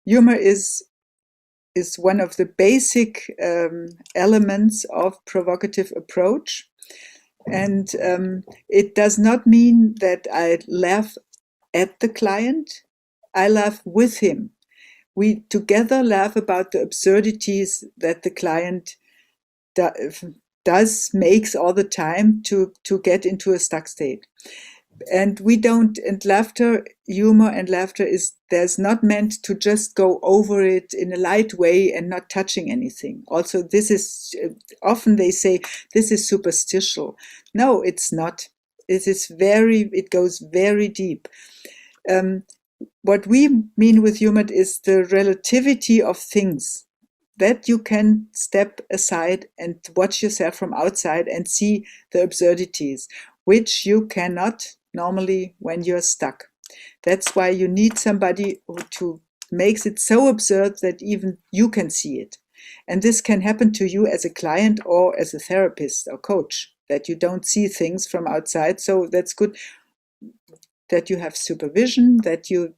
humor is one of the basic elements of provocative approach. And it does not mean that I laugh at the client. I laugh with him. We together laugh about the absurdities that the client makes all the time to get into a stuck state. And humor and laughter there's not meant to just go over it in a light way and not touching anything. Also, this is, often they say, this is superstitial. No, it's not. It goes very deep. What we mean with humor is the relativity of things, that you can step aside and watch yourself from outside and see the absurdities, which you cannot normally when you're stuck. That's why you need somebody who makes it so absurd that even you can see it. And this can happen to you as a client or as a therapist or coach, that you don't see things from outside. So that's good that you have supervision, that you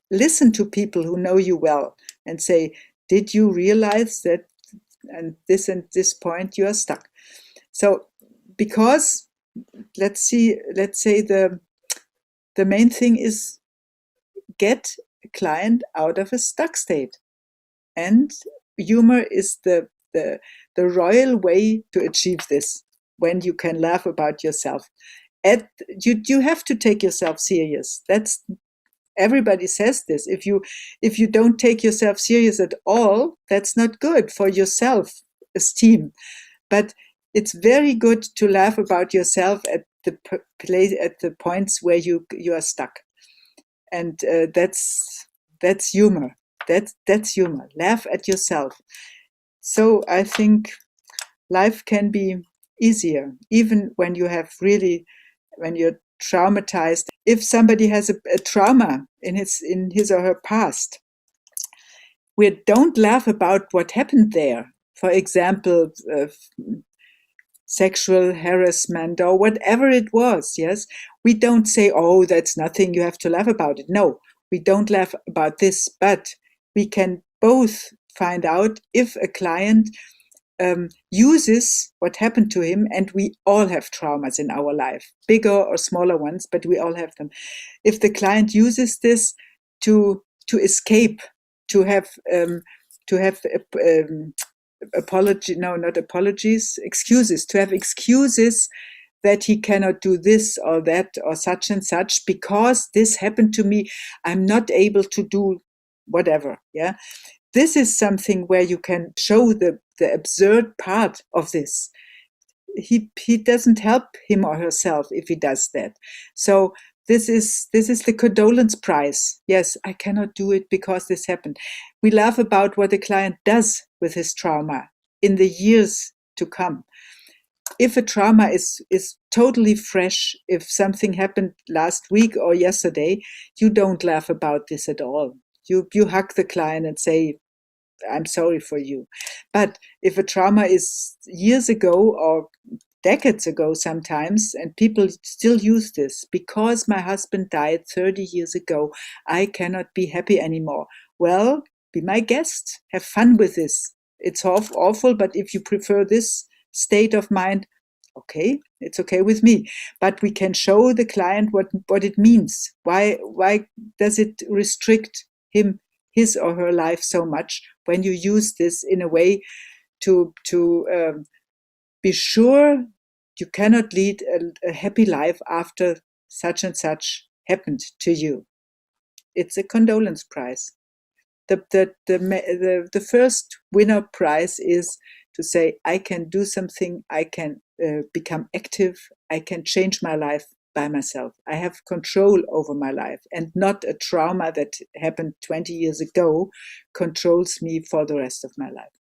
listen to people who know you well and say, did you realize that and this point you are stuck? So because let's say the main thing is get a client out of a stuck state. And humor is the royal way to achieve this, when you can laugh about yourself. You have to take yourself serious. Everybody says this. If you don't take yourself serious at all, that's not good for your self-esteem. But it's very good to laugh about yourself at the points where you are stuck, and that's humor. That's humor. Laugh at yourself. So I think life can be easier, even when you're traumatized. If somebody has a trauma in his or her past, we don't laugh about what happened there. For example, sexual harassment or whatever it was, yes? We don't say, oh, that's nothing, you have to laugh about it. No, we don't laugh about this, but we can both find out if a client uses what happened to him, and we all have traumas in our life, bigger or smaller ones, but we all have them. If the client uses this to escape, to have excuses, to have excuses that he cannot do this or that or such and such because this happened to me, I'm not able to do whatever. Yeah, this is something where you can show the absurd part of this. He doesn't help him or herself if he does that. So this is the condolence prize. Yes, I cannot do it because this happened. We laugh about what the client does with his trauma in the years to come. If a trauma is totally fresh, if something happened last week or yesterday, you don't laugh about this at all. You hug the client and say, I'm sorry for you. But if a trauma is years ago or decades ago sometimes, and people still use this, because my husband died 30 years ago, I cannot be happy anymore. Well, be my guest, have fun with this. It's awful, but if you prefer this state of mind, okay, it's okay with me. But we can show the client what it means. Why does it restrict his or her life so much when you use this in a way to be sure you cannot lead a happy life after such and such happened to you. It's a condolence prize. The first winner prize is to say, I can do something, I can become active, I can change my life by myself. I have control over my life, and not a trauma that happened 20 years ago controls me for the rest of my life.